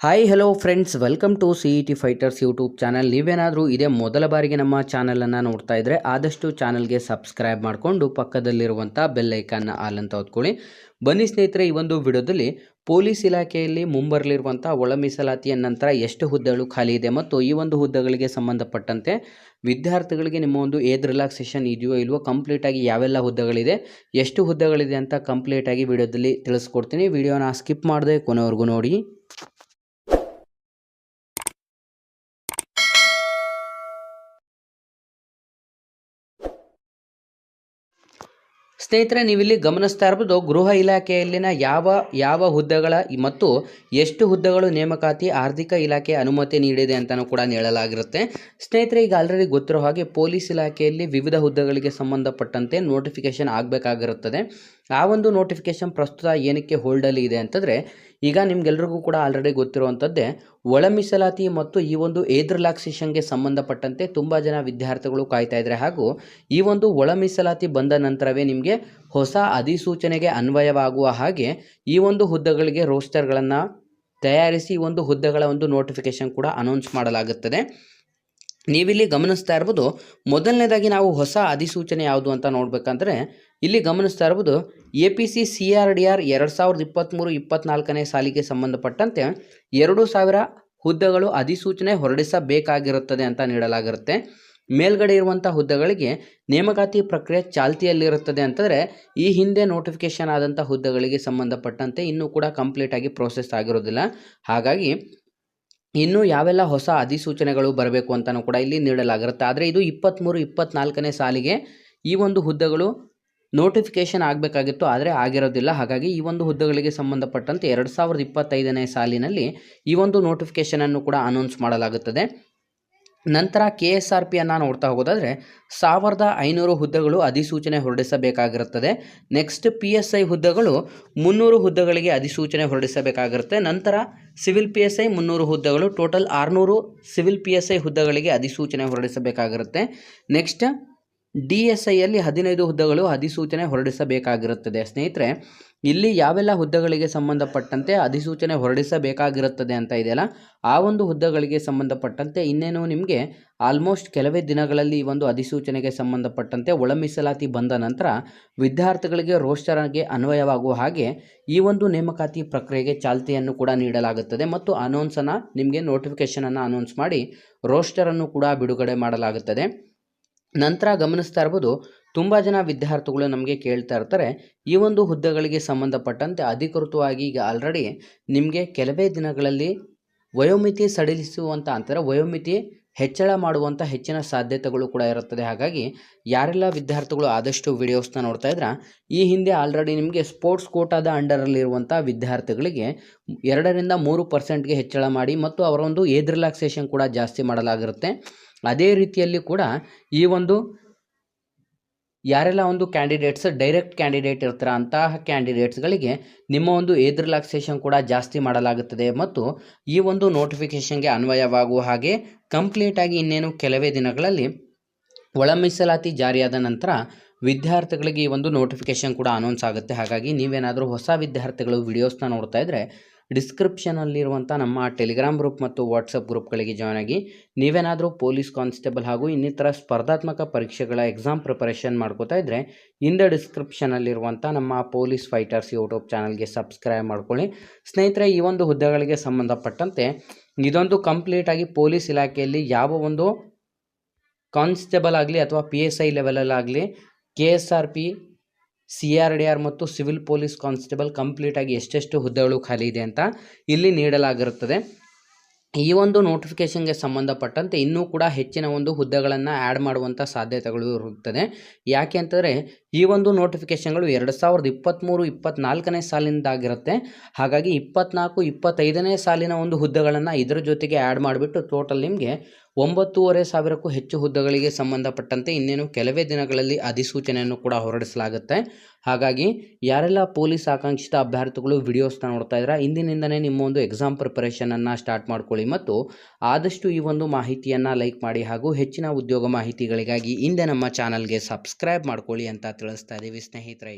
Hi hello friends, welcome to CET fighters YouTube channel. ನೀವೇನಾದರೂ ಇದೇ ಮೊದಲ ಬಾರಿಗೆ ನಮ್ಮ ಚಾನಲನ್ನು ನೋಡ್ತಾ ಇದ್ದರೆ ಆದಷ್ಟು ಚಾನಲ್ಗೆ ಸಬ್ಸ್ಕ್ರೈಬ್ ಮಾಡಿಕೊಂಡು ಪಕ್ಕದಲ್ಲಿರುವಂಥ ಬೆಲ್ ಐಕಾನ್ನ ಆಲ್ ಅಂತ ಹೊತ್ಕೊಳ್ಳಿ. ಬನ್ನಿ ಸ್ನೇಹಿತರೆ, ಈ ಒಂದು ವಿಡಿಯೋದಲ್ಲಿ ಪೊಲೀಸ್ ಇಲಾಖೆಯಲ್ಲಿ ಮುಂಬರಲಿರುವಂಥ ಒಳ ಮೀಸಲಾತಿಯ ನಂತರ ಎಷ್ಟು ಹುದ್ದೆಗಳು ಖಾಲಿ ಇದೆ ಮತ್ತು ಈ ಒಂದು ಹುದ್ದೆಗಳಿಗೆ ಸಂಬಂಧಪಟ್ಟಂತೆ ವಿದ್ಯಾರ್ಥಿಗಳಿಗೆ ನಿಮ್ಮ ಒಂದು ಏಜ್ ರಿಲ್ಯಾಕ್ಸೇಷನ್ ಇದೆಯೋ ಇಲ್ವೋ, ಕಂಪ್ಲೀಟಾಗಿ ಯಾವೆಲ್ಲ ಹುದ್ದೆಗಳಿದೆ, ಎಷ್ಟು ಹುದ್ದೆಗಳಿದೆ ಅಂತ ಕಂಪ್ಲೀಟಾಗಿ ವಿಡಿಯೋದಲ್ಲಿ ತಿಳಿಸ್ಕೊಡ್ತೀನಿ. ವಿಡಿಯೋನ ಸ್ಕಿಪ್ ಮಾಡದೆ ಕೊನೆವರೆಗೂ ನೋಡಿ. ಸ್ನೇಹಿತರೆ, ನೀವಿಲ್ಲಿ ಗಮನಿಸ್ತಾ ಇರ್ಬೋದು ಗೃಹ ಇಲಾಖೆಯಲ್ಲಿನ ಯಾವ ಹುದ್ದೆಗಳ ಮತ್ತು ಎಷ್ಟು ಹುದ್ದೆಗಳು ನೇಮಕಾತಿ ಆರ್ಥಿಕ ಇಲಾಖೆ ಅನುಮತಿ ನೀಡಿದೆ ಅಂತಲೂ ಕೂಡ ಹೇಳಲಾಗಿರುತ್ತೆ. ಸ್ನೇಹಿತರೆ, ಈಗ ಆಲ್ರೆಡಿ ಗೊತ್ತಿರೋ ಹಾಗೆ ಪೊಲೀಸ್ ಇಲಾಖೆಯಲ್ಲಿ ವಿವಿಧ ಹುದ್ದೆಗಳಿಗೆ ಸಂಬಂಧಪಟ್ಟಂತೆ ನೋಟಿಫಿಕೇಶನ್ ಆಗಬೇಕಾಗಿರುತ್ತದೆ. ಆ ಒಂದು ನೋಟಿಫಿಕೇಶನ್ ಪ್ರಸ್ತುತ ಏನಕ್ಕೆ ಹೋಲ್ಡಲ್ಲಿ ಇದೆ ಅಂತಂದರೆ, ಈಗ ನಿಮ್ಗೆಲ್ರಿಗೂ ಕೂಡ ಆಲ್ರೆಡಿ ಗೊತ್ತಿರುವಂಥದ್ದೇ ಒಳ ಮೀಸಲಾತಿ ಮತ್ತು ಈ ಒಂದು ಏಜ್ ರಿಲ್ಯಾಕ್ಸೇಷನ್ಗೆ ಸಂಬಂಧಪಟ್ಟಂತೆ ತುಂಬ ಜನ ವಿದ್ಯಾರ್ಥಿಗಳು ಕಾಯ್ತಾ ಇದ್ದಾರೆ. ಹಾಗೂ ಈ ಒಂದು ಒಳ ಮೀಸಲಾತಿ ಬಂದ ನಂತರವೇ ನಿಮಗೆ ಹೊಸ ಅಧಿಸೂಚನೆಗೆ ಅನ್ವಯವಾಗುವ ಹಾಗೆ ಈ ಒಂದು ಹುದ್ದೆಗಳಿಗೆ ರೋಸ್ಟರ್ಗಳನ್ನು ತಯಾರಿಸಿ ಈ ಒಂದು ಹುದ್ದೆಗಳ ಒಂದು ನೋಟಿಫಿಕೇಶನ್ ಕೂಡ ಅನೌನ್ಸ್ ಮಾಡಲಾಗುತ್ತದೆ. ನೀವಿಲ್ಲಿ ಗಮನಿಸ್ತಾ ಇರ್ಬೋದು, ಮೊದಲನೇದಾಗಿ ನಾವು ಹೊಸ ಅಧಿಸೂಚನೆ ಯಾವುದು ಅಂತ ನೋಡಬೇಕಂದ್ರೆ ಇಲ್ಲಿ ಗಮನಿಸ್ತಾ ಇರ್ಬೋದು APC CRDR 2023-24ನೇ ಸಾಲಿಗೆ ಸಂಬಂಧಪಟ್ಟಂತೆ 2000 ಹುದ್ದೆಗಳು ಅಧಿಸೂಚನೆ ಹೊರಡಿಸಬೇಕಾಗಿರುತ್ತದೆ ಅಂತ ನೀಡಲಾಗಿರುತ್ತೆ. ಮೇಲ್ಗಡೆ ಇರುವಂಥ ಹುದ್ದೆಗಳಿಗೆ ನೇಮಕಾತಿ ಪ್ರಕ್ರಿಯೆ ಚಾಲ್ತಿಯಲ್ಲಿರುತ್ತದೆ ಅಂತಂದರೆ ಈ ಹಿಂದೆ ನೋಟಿಫಿಕೇಶನ್ ಆದಂಥ ಹುದ್ದೆಗಳಿಗೆ ಸಂಬಂಧಪಟ್ಟಂತೆ ಇನ್ನೂ ಕೂಡ ಕಂಪ್ಲೀಟಾಗಿ ಪ್ರೋಸೆಸ್ ಆಗಿರೋದಿಲ್ಲ. ಹಾಗಾಗಿ ಇನ್ನೂ ಯಾವೆಲ್ಲ ಹೊಸ ಅಧಿಸೂಚನೆಗಳು ಬರಬೇಕು ಅಂತಲೂ ಕೂಡ ಇಲ್ಲಿ ನೀಡಲಾಗಿರುತ್ತೆ. ಆದರೆ ಇದು 23-24ನೇ ಸಾಲಿಗೆ ಈ ಒಂದು ಹುದ್ದೆಗಳು ನೋಟಿಫಿಕೇಶನ್ ಆಗಬೇಕಾಗಿತ್ತು, ಆದರೆ ಆಗಿರೋದಿಲ್ಲ. ಹಾಗಾಗಿ ಈ ಒಂದು ಹುದ್ದೆಗಳಿಗೆ ಸಂಬಂಧಪಟ್ಟಂತೆ 2025ನೇ ಸಾಲಿನಲ್ಲಿ ಈ ಒಂದು ನೋಟಿಫಿಕೇಶನನ್ನು ಕೂಡ ಅನೌನ್ಸ್ ಮಾಡಲಾಗುತ್ತದೆ. ನಂತರ KSRPಯನ್ನು ನೋಡ್ತಾ ಹೋಗೋದಾದರೆ 1500 ಹುದ್ದೆಗಳು ಅಧಿಸೂಚನೆ ಹೊರಡಿಸಬೇಕಾಗಿರುತ್ತದೆ. ನೆಕ್ಸ್ಟ್ PSI ಹುದ್ದೆಗಳು 300 ಹುದ್ದೆಗಳಿಗೆ ಅಧಿಸೂಚನೆ ಹೊರಡಿಸಬೇಕಾಗಿರುತ್ತೆ. ನಂತರ ಸಿವಿಲ್ PSI 300 ಹುದ್ದೆಗಳು, ಟೋಟಲ್ 600 ಸಿವಿಲ್ PSI ಹುದ್ದೆಗಳಿಗೆ ಅಧಿಸೂಚನೆ ಹೊರಡಿಸಬೇಕಾಗಿರುತ್ತೆ. ನೆಕ್ಸ್ಟ್ DSIಯಲ್ಲಿ 15 ಹುದ್ದೆಗಳು ಅಧಿಸೂಚನೆ ಹೊರಡಿಸಬೇಕಾಗಿರುತ್ತದೆ. ಸ್ನೇಹಿತರೆ, ಇಲ್ಲಿ ಯಾವೆಲ್ಲ ಹುದ್ದೆಗಳಿಗೆ ಸಂಬಂಧಪಟ್ಟಂತೆ ಅಧಿಸೂಚನೆ ಹೊರಡಿಸಬೇಕಾಗಿರುತ್ತದೆ ಅಂತ ಇದೆಯಲ್ಲ, ಆ ಒಂದು ಹುದ್ದೆಗಳಿಗೆ ಸಂಬಂಧಪಟ್ಟಂತೆ ಇನ್ನೇನು ನಿಮಗೆ ಆಲ್ಮೋಸ್ಟ್ ಕೆಲವೇ ದಿನಗಳಲ್ಲಿ ಈ ಒಂದು ಅಧಿಸೂಚನೆಗೆ ಸಂಬಂಧಪಟ್ಟಂತೆ ಒಳ ಮೀಸಲಾತಿ ಬಂದ ನಂತರ ವಿದ್ಯಾರ್ಥಿಗಳಿಗೆ ರೋಸ್ಟರ್ಗೆ ಅನ್ವಯವಾಗುವ ಹಾಗೆ ಈ ಒಂದು ನೇಮಕಾತಿ ಪ್ರಕ್ರಿಯೆಗೆ ಚಾಲ್ತಿಯನ್ನು ಕೂಡ ನೀಡಲಾಗುತ್ತದೆ ಮತ್ತು ನಿಮಗೆ ನೋಟಿಫಿಕೇಶನನ್ನು ಅನೌನ್ಸ್ ಮಾಡಿ ರೋಸ್ಟರನ್ನು ಕೂಡ ಬಿಡುಗಡೆ ಮಾಡಲಾಗುತ್ತದೆ. ನಂತರ ಗಮನಿಸ್ತಾ ಇರ್ಬೋದು, ತುಂಬ ಜನ ವಿದ್ಯಾರ್ಥಿಗಳು ನಮಗೆ ಕೇಳ್ತಾ ಇರ್ತಾರೆ, ಈ ಒಂದು ಹುದ್ದೆಗಳಿಗೆ ಸಂಬಂಧಪಟ್ಟಂತೆ ಅಧಿಕೃತವಾಗಿ ಈಗ ಆಲ್ರೆಡಿ ನಿಮಗೆ ಕೆಲವೇ ದಿನಗಳಲ್ಲಿ ವಯೋಮಿತಿ ಸಡಿಲಿಸುವಂಥ ಅಂತಾರೆ ವಯೋಮಿತಿ ಹೆಚ್ಚಳ ಮಾಡುವಂಥ ಹೆಚ್ಚಿನ ಸಾಧ್ಯತೆಗಳು ಕೂಡ ಇರುತ್ತದೆ. ಹಾಗಾಗಿ ಯಾರೆಲ್ಲ ವಿದ್ಯಾರ್ಥಿಗಳು ಆದಷ್ಟು ವಿಡಿಯೋಸ್ನ ನೋಡ್ತಾ ಇದ್ರೆ, ಈ ಹಿಂದೆ ಆಲ್ರೆಡಿ ನಿಮಗೆ ಸ್ಪೋರ್ಟ್ಸ್ ಕೋಟಾದ ಅಂಡರಲ್ಲಿರುವಂಥ ವಿದ್ಯಾರ್ಥಿಗಳಿಗೆ 2-3% ಹೆಚ್ಚಳ ಮಾಡಿ ಮತ್ತು ಅವರ ಒಂದು ಏಜ್ ರಿಲ್ಯಾಕ್ಸೇಷನ್ ಕೂಡ ಜಾಸ್ತಿ ಮಾಡಲಾಗಿರುತ್ತೆ. ಅದೇ ರೀತಿಯಲ್ಲಿ ಕೂಡ ಈ ಒಂದು ಯಾರೆಲ್ಲ ಒಂದು ಕ್ಯಾಂಡಿಡೇಟ್ಸ್ ಡೈರೆಕ್ಟ್ ಕ್ಯಾಂಡಿಡೇಟ್ ಇರ್ತಾರೆ ಅಂತಹ ಕ್ಯಾಂಡಿಡೇಟ್ಸ್ಗಳಿಗೆ ನಿಮ್ಮ ಒಂದು ಏಜ್ ರಿಲ್ಯಾಕ್ಸೇಷನ್ ಕೂಡ ಜಾಸ್ತಿ ಮಾಡಲಾಗುತ್ತದೆ ಮತ್ತು ಈ ಒಂದು ನೋಟಿಫಿಕೇಷನ್ಗೆ ಅನ್ವಯವಾಗುವ ಹಾಗೆ ಕಂಪ್ಲೀಟಾಗಿ ಇನ್ನೇನು ಕೆಲವೇ ದಿನಗಳಲ್ಲಿ ಒಳ ಮೀಸಲಾತಿ ಜಾರಿಯಾದ ನಂತರ ವಿದ್ಯಾರ್ಥಿಗಳಿಗೆ ಈ ಒಂದು ನೋಟಿಫಿಕೇಷನ್ ಕೂಡ ಅನೌನ್ಸ್ ಆಗುತ್ತೆ. ಹಾಗಾಗಿ ನೀವೇನಾದರೂ ಹೊಸ ವಿದ್ಯಾರ್ಥಿಗಳು ವಿಡಿಯೋಸ್ನ ನೋಡ್ತಾ ಇದ್ದರೆ ಡಿಸ್ಕ್ರಿಪ್ಷನಲ್ಲಿರುವಂಥ ನಮ್ಮ ಟೆಲಿಗ್ರಾಮ್ ಗ್ರೂಪ್ ಮತ್ತು ವಾಟ್ಸಪ್ ಗ್ರೂಪ್ಗಳಿಗೆ ಜಾಯ್ನ್ ಆಗಿ. ನೀವೇನಾದರೂ ಪೊಲೀಸ್ ಕಾನ್ಸ್ಟೇಬಲ್ ಹಾಗೂ ಇನ್ನಿತರ ಸ್ಪರ್ಧಾತ್ಮಕ ಪರೀಕ್ಷೆಗಳ ಎಕ್ಸಾಮ್ ಪ್ರಿಪರೇಷನ್ ಮಾಡ್ಕೋತಾ ಇದ್ದರೆ ಹಿಂದೆ ಡಿಸ್ಕ್ರಿಪ್ಷನಲ್ಲಿರುವಂಥ ನಮ್ಮ ಪೊಲೀಸ್ ಫೈಟರ್ಸ್ ಯೂಟ್ಯೂಬ್ ಚಾನಲ್ಗೆ ಸಬ್ಸ್ಕ್ರೈಬ್ ಮಾಡ್ಕೊಳ್ಳಿ. ಸ್ನೇಹಿತರೆ, ಈ ಒಂದು ಹುದ್ದೆಗಳಿಗೆ ಸಂಬಂಧಪಟ್ಟಂತೆ ಇದೊಂದು ಕಂಪ್ಲೀಟಾಗಿ ಪೊಲೀಸ್ ಇಲಾಖೆಯಲ್ಲಿ ಯಾವ ಒಂದು ಕಾನ್ಸ್ಟೇಬಲ್ ಆಗಲಿ ಅಥವಾ PSI ಲೆವೆಲಲ್ಲಾಗಲಿ KSRP CRDR ಮತ್ತು ಸಿವಿಲ್ ಪೊಲೀಸ್ ಕಾನ್ಸ್ಟೇಬಲ್ ಕಂಪ್ಲೀಟಾಗಿ ಎಷ್ಟೆಷ್ಟು ಹುದ್ದೆಗಳು ಖಾಲಿ ಇದೆ ಅಂತ ಇಲ್ಲಿ ನೀಡಲಾಗಿರುತ್ತದೆ. ಈ ಒಂದು ನೋಟಿಫಿಕೇಷನ್ಗೆ ಸಂಬಂಧಪಟ್ಟಂತೆ ಇನ್ನೂ ಕೂಡ ಹೆಚ್ಚಿನ ಒಂದು ಹುದ್ದೆಗಳನ್ನು ಆ್ಯಡ್ ಮಾಡುವಂಥ ಸಾಧ್ಯತೆಗಳು ಇರುತ್ತದೆ. ಯಾಕೆ ಅಂತಂದರೆ ಈ ಒಂದು ನೋಟಿಫಿಕೇಷನ್ಗಳು 2023-24ನೇ ಸಾಲಿನದಾಗಿರುತ್ತೆ. ಹಾಗಾಗಿ 24-25ನೇ ಸಾಲಿನ ಒಂದು ಹುದ್ದೆಗಳನ್ನು ಇದರ ಜೊತೆಗೆ ಆ್ಯಡ್ ಮಾಡಿಬಿಟ್ಟು ಟೋಟಲ್ ನಿಮಗೆ 9,500ಕ್ಕೂ ಹೆಚ್ಚು ಹುದ್ದೆಗಳಿಗೆ ಸಂಬಂಧಪಟ್ಟಂತೆ ಇನ್ನೇನು ಕೆಲವೇ ದಿನಗಳಲ್ಲಿ ಅಧಿಸೂಚನೆಯನ್ನು ಕೂಡ ಹೊರಡಿಸಲಾಗುತ್ತೆ. ಹಾಗಾಗಿ ಯಾರೆಲ್ಲ ಪೊಲೀಸ್ ಆಕಾಂಕ್ಷಿತ ಅಭ್ಯರ್ಥಿಗಳು ವಿಡಿಯೋಸ್ನ ನೋಡ್ತಾ ಇದ್ದಾರೆ, ಇಂದಿನಿಂದನೇ ನಿಮ್ಮ ಒಂದು ಎಕ್ಸಾಮ್ ಪ್ರಿಪರೇಷನನ್ನು ಸ್ಟಾರ್ಟ್ ಮಾಡ್ಕೊಳ್ಳಿ ಮತ್ತು ಆದಷ್ಟು ಈ ಒಂದು ಮಾಹಿತಿಯನ್ನು ಲೈಕ್ ಮಾಡಿ ಹಾಗೂ ಹೆಚ್ಚಿನ ಉದ್ಯೋಗ ಮಾಹಿತಿಗಳಿಗಾಗಿ ಹಿಂದೆ ನಮ್ಮ ಚಾನಲ್ಗೆ ಸಬ್ಸ್ಕ್ರೈಬ್ ಮಾಡ್ಕೊಳ್ಳಿ ಅಂತ ತಿಳಿಸ್ತಾ ಇದ್ದೀವಿ ಸ್ನೇಹಿತರೆ.